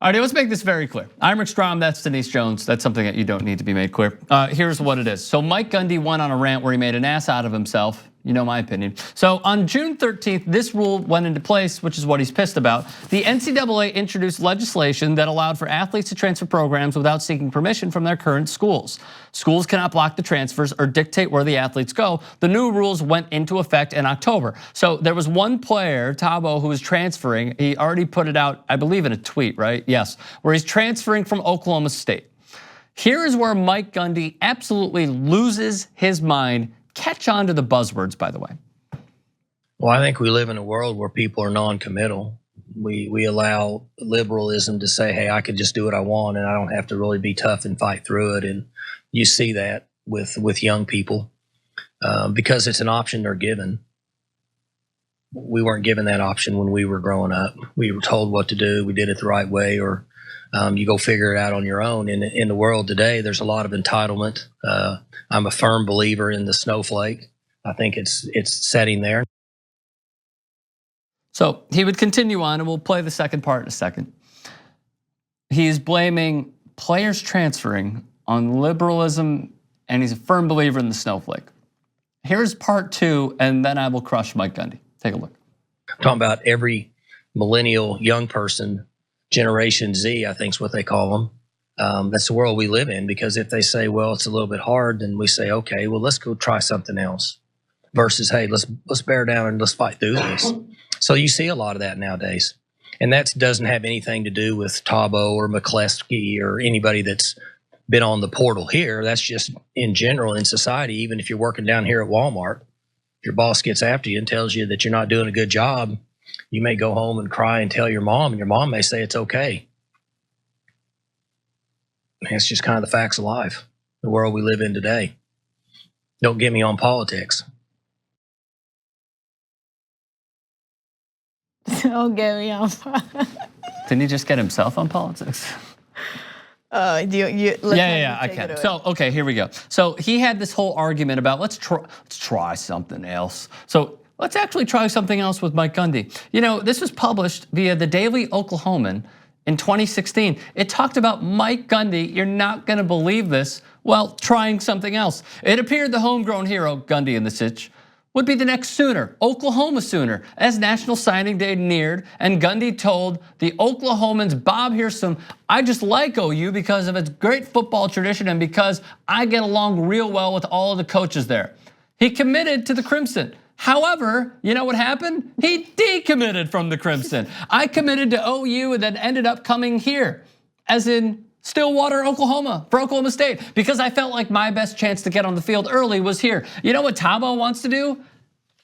All right, let's make this very clear. I'm Rick Strom, that's Denise Jones. That's something that you don't need to be made clear. Here's what it is. So Mike Gundy went on a rant where he made an ass out of himself. You know my opinion. So on June 13th, this rule went into place, which is what he's pissed about. The NCAA introduced legislation that allowed for athletes to transfer programs without seeking permission from their current schools. Schools cannot block the transfers or dictate where the athletes go. The new rules went into effect in October. So there was one player, Tabo, who was transferring. He already put it out, I believe in a tweet, right? Yes, where he's transferring from Oklahoma State. Here is where Mike Gundy absolutely loses his mind. Catch on to the buzzwords, by the way. Well, I think we live in a world where people are non-committal. We allow liberalism to say, hey, I can just do what I want and I don't have to really be tough and fight through it. And you see that with young people because it's an option they're given. We weren't given that option when we were growing up. We were told what to do. We did it the right way, or you go figure it out on your own. In the world today, there's a lot of entitlement. I'm a firm believer in the snowflake. I think it's setting there. So he would continue on, and we'll play the second part in a second. He's blaming players transferring on liberalism, and he's a firm believer in the snowflake. Here's part two, and then I will crush Mike Gundy. Take a look. I'm talking about every millennial young person, Generation Z, I think is what they call them. That's the world we live in, because if they say, well, it's a little bit hard, then we say, okay, well, let's go try something else. Versus, hey, let's bear down and let's fight through this. So you see a lot of that nowadays. And that doesn't have anything to do with Tabo or McCleskey or anybody that's been on the portal here. That's just in general in society. Even if you're working down here at Walmart, if your boss gets after you and tells you that you're not doing a good job, you may go home and cry and tell your mom, and your mom may say it's okay. It's just kind of the facts of life, the world we live in today. Don't get me on politics. Don't get me on. Didn't he just get himself on politics? Yeah, I can. So, okay, here we go. So he had this whole argument about let's try something else. So let's actually try something else with Mike Gundy. You know, this was published via the Daily Oklahoman in 2016. It talked about Mike Gundy, you're not gonna believe this, well, trying something else. It appeared the homegrown hero, Gundy in the sitch, would be the next Sooner, Oklahoma Sooner, as National Signing Day neared, and Gundy told the Oklahomans, Bob, here's some, I just like OU because of its great football tradition and because I get along real well with all of the coaches there. He committed to the Crimson. However, you know what happened? He decommitted from the Crimson. I committed to OU and then ended up coming here, as in Stillwater, Oklahoma, for Oklahoma State, because I felt like my best chance to get on the field early was here. You know what Tabo wants to do?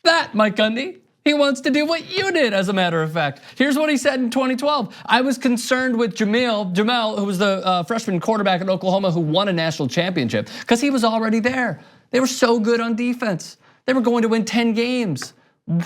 That, Mike Gundy. He wants to do what you did, as a matter of fact. Here's what he said in 2012. I was concerned with Jamel, who was the freshman quarterback at Oklahoma who won a national championship, because he was already there. They were so good on defense. They were going to win 10 games.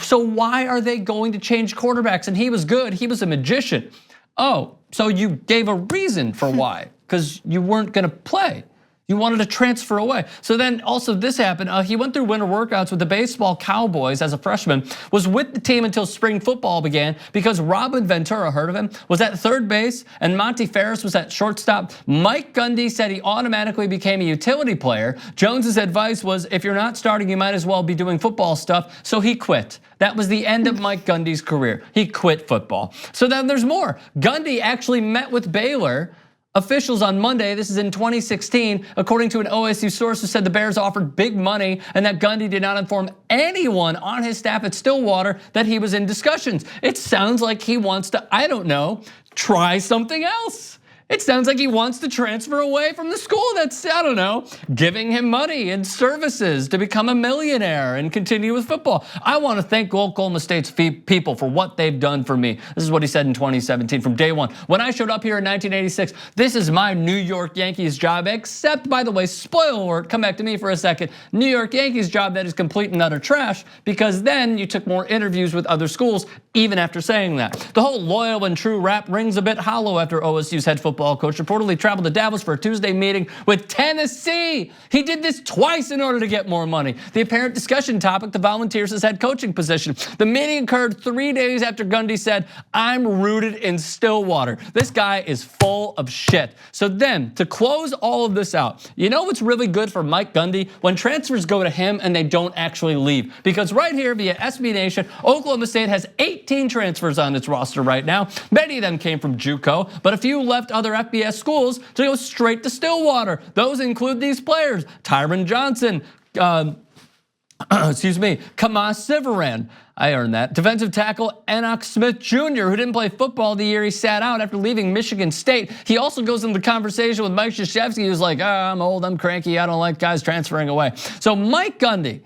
So why are they going to change quarterbacks? And he was good, he was a magician. Oh, so you gave a reason for why, because you weren't gonna play. You wanted to transfer away. So then also this happened. He went through winter workouts with the baseball Cowboys as a freshman, was with the team until spring football began because Robin Ventura, heard of him, was at third base and Monty Ferris was at shortstop. Mike Gundy said he automatically became a utility player. Jones's advice was, if you're not starting, you might as well be doing football stuff. So he quit. That was the end of Mike Gundy's career. He quit football. So then there's more. Gundy actually met with Baylor officials on Monday. This is in 2016, according to an OSU source who said the Bears offered big money and that Gundy did not inform anyone on his staff at Stillwater that he was in discussions. It sounds like he wants to, I don't know, try something else. It sounds like he wants to transfer away from the school that's, I don't know, giving him money and services to become a millionaire and continue with football. I want to thank Oklahoma State's people for what they've done for me. This is what he said in 2017 from day one. When I showed up here in 1986, this is my New York Yankees job, except, by the way, spoiler alert, come back to me for a second, New York Yankees job that is complete and utter trash, because then you took more interviews with other schools even after saying that. The whole loyal and true rap rings a bit hollow after OSU's head football basketball coach reportedly traveled to Davos for a Tuesday meeting with Tennessee. He did this twice in order to get more money. The apparent discussion topic, the Volunteers' head coaching position. The meeting occurred 3 days after Gundy said, "I'm rooted in Stillwater." This guy is full of shit. So then, to close all of this out, you know what's really good for Mike Gundy? When transfers go to him and they don't actually leave. Because right here via SB Nation, Oklahoma State has 18 transfers on its roster right now. Many of them came from JUCO, but a few left other FBS schools to go straight to Stillwater. Those include these players: Tyron Johnson, Kamas Sivaran. I earned that. Defensive tackle Enoch Smith Jr., who didn't play football the year he sat out after leaving Michigan State. He also goes into the conversation with Mike Krzyzewski, who's like, I'm old, I'm cranky, I don't like guys transferring away. So Mike Gundy,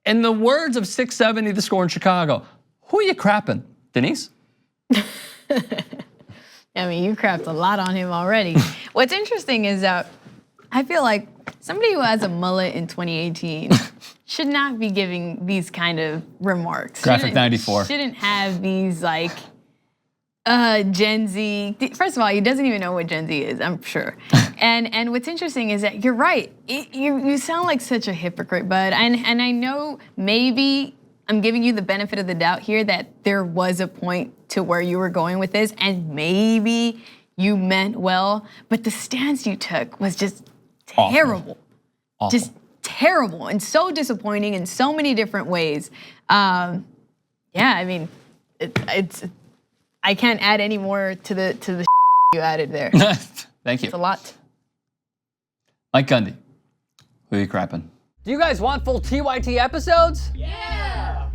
in the words of 670 The Score in Chicago, who are you crapping, Denise? I mean, you crapped a lot on him already. What's interesting is that I feel like somebody who has a mullet in 2018 should not be giving these kind of remarks. Graphic 94. Shouldn't have these like Gen Z. First of all, he doesn't even know what Gen Z is, I'm sure. And what's interesting is that you're right. You sound like such a hypocrite, bud. And I know maybe I'm giving you the benefit of the doubt here that there was a point to where you were going with this, and maybe you meant well, but the stance you took was just terrible. Awful. Just terrible and so disappointing in so many different ways. Yeah, I mean, it's I can't add any more to the you added there. Thank you. It's a lot. Mike Gundy, who are you crapping? Do you guys want full TYT episodes? Yeah!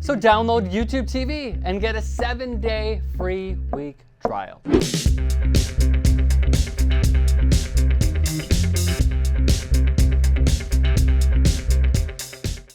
So download YouTube TV and get a 7-day free week trial.